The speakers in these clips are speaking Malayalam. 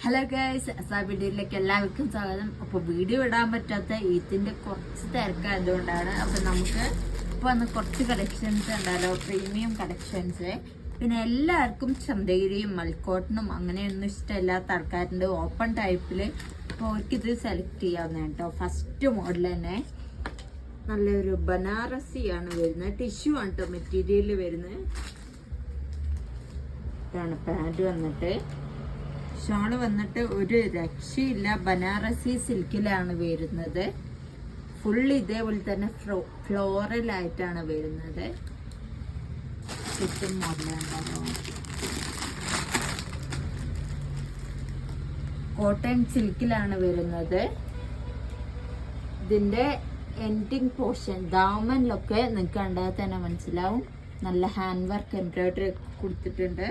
ഹലോ ഗൈസ്, വീഡിയോയിലേക്ക് എല്ലാവർക്കും സ്വാഗതം. അപ്പോൾ വീഡിയോ ഇടാൻ പറ്റാത്ത ഈത്തിന്റെ കുറച്ച് തിരക്കായതുകൊണ്ടാണ്. അപ്പോൾ നമുക്ക് ഇപ്പോൾ വന്ന് കുറച്ച് കളക്ഷൻസ് ഉണ്ടല്ലോ, പ്രീമിയം കളക്ഷൻസ്. പിന്നെ എല്ലാവർക്കും ചന്തഗിരിയും മൽക്കോട്ടനും അങ്ങനെയൊന്നും ഇഷ്ടമില്ലാത്ത ആൾക്കാരുണ്ട് ഓപ്പൺ ടൈപ്പിൽ. അപ്പോൾ അവർക്കിത് സെലക്ട് ചെയ്യാവുന്ന കേട്ടോ. ഫസ്റ്റ് മോഡൽ തന്നെ നല്ലൊരു ബനാറസിയാണ് വരുന്നത്. ടിഷ്യൂ ആണ് കേട്ടോ മെറ്റീരിയൽ വരുന്നത്. ഇതാണ് പാൻറ് വന്നിട്ട്. ഷോള് വന്നിട്ട് ഒരു രക്ഷയില്ല, ബനാറസി സിൽക്കിലാണ് വരുന്നത്. ഫുൾ ഇതേപോലെ തന്നെ ഫ്ലോറൽ ആയിട്ടാണ് വരുന്നത്. ചുറ്റും മോഡലാണോ, കോട്ടൺ സിൽക്കിലാണ് വരുന്നത്. ഇതിന്റെ എൻഡിങ് പോർഷൻ ദാമനിലൊക്കെ നിങ്ങൾക്ക് കണ്ടാൽ തന്നെ മനസ്സിലാവും. നല്ല ഹാൻഡ് വർക്ക് എംബ്രോയിഡറി കൊടുത്തിട്ടുണ്ട്.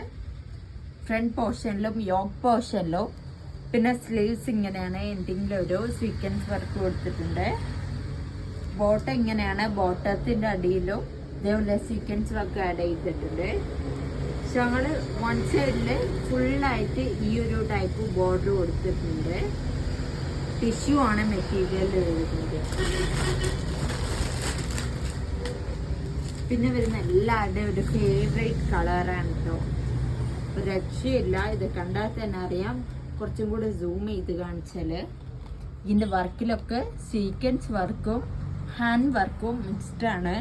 ഫ്രണ്ട് പോർഷനിലും യോക്ക് പോർഷനിലും. പിന്നെ സ്ലീവ്സ് ഇങ്ങനെയാണ്. എൻഡിങ്ങിൽ ഒരു സീക്വൻസ് വർക്ക് കൊടുത്തിട്ടുണ്ട്. ബോട്ടം ഇങ്ങനെയാണ്. ബോട്ടത്തിന്റെ അടിയിലും ഇതേപോലെ സീക്വൻസ് വർക്ക് ആഡ് ചെയ്തിട്ടുണ്ട്. ഷോള് വൺ സൈഡില് ഫുള്ളായിട്ട് ഈ ഒരു ടൈപ്പ് ബോർഡർ കൊടുത്തിട്ടുണ്ട്. ടിഷ്യൂ ആണ് മെറ്റീരിയൽ വരുന്നത്. പിന്നെ വരുന്ന എല്ലാവരുടെയും ഒരു ഫേവറേറ്റ് കളറാണ് കേട്ടോ. രക്ഷയില്ല, ഇത് കണ്ടാൽ തന്നെ അറിയാം. കുറച്ചും കൂടെ സൂം ചെയ്ത് കാണിച്ചാല് ഇതിന്റെ വർക്കിലൊക്കെ സീക്വൻസ് വർക്കും ഹാൻഡ് വർക്കും മിക്സ്ഡ് ആണ്.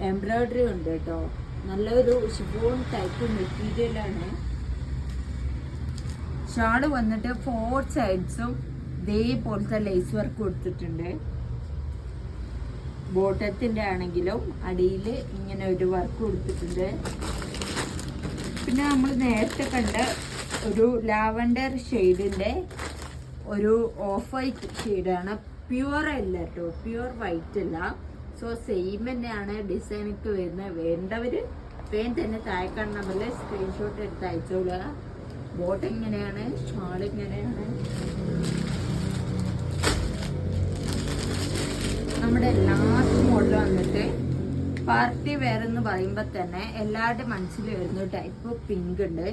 എംബ്രോയിഡറി ഉണ്ട് കേട്ടോ. നല്ലൊരു ഷിഫോൺ ടൈപ്പ് മെറ്റീരിയലാണ്. ഷാള് വന്നിട്ട് 4 സൈഡ്സും ഇതേപോലത്തെ ലേസ് വർക്ക് കൊടുത്തിട്ടുണ്ട്. ബോട്ടത്തിന്റെ ആണെങ്കിലും അടിയിൽ ഇങ്ങനെ ഒരു വർക്ക് കൊടുത്തിട്ടുണ്ട്. പിന്നെ നമ്മൾ നേരത്തെ കണ്ട ഒരു ലാവൻഡർ ഷെയ്ഡിന്റെ ഒരു ഓഫ് വൈറ്റ് ഷെയ്ഡാണ്. പ്യുവർ അല്ല കേട്ടോ, പ്യുവർ വൈറ്റ് അല്ല. സോ സെയിം തന്നെയാണ് ഡിസൈനൊക്കെ വരുന്നത്. വേണ്ടവര് വേഗം തന്നെ താഴെ കാണുന്ന പോലെ സ്ക്രീൻഷോട്ട് എടുത്ത് അയച്ചോളുക. ബോട്ട് ഇങ്ങനെയാണ്, ഷാൾ ഇങ്ങനെയാണ്. നമ്മുടെ ലാസ്റ്റ് മോഡൽ വന്നിട്ട് പാർട്ടി വെയർ എന്ന് പറയുമ്പോൾ തന്നെ എല്ലാവരുടെ മനസ്സിൽ വരുന്ന ടൈപ്പ് പിങ്ക് ഉണ്ട്.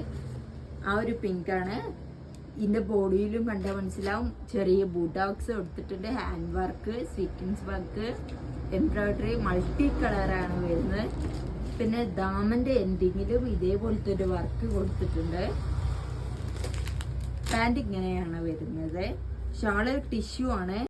ആ ഒരു പിങ്ക് ആണ്. ഇതിന്റെ ബോഡിയിലും കണ്ടാൽ മനസ്സിലാവും. ചെറിയ ബൂട്ടാക്സ് കൊടുത്തിട്ടുണ്ട്. Hand work, sequence work, embroidery, multi കളറാണ് വരുന്നത്. പിന്നെ ദാമന്റെ എൻഡിങ്ങിലും ഇതേപോലത്തെ ഒരു വർക്ക് കൊടുത്തിട്ടുണ്ട്. പാൻറ് ഇങ്ങനെയാണ് വരുന്നത്. ഷാള് ടിഷ്യൂ ആണ്.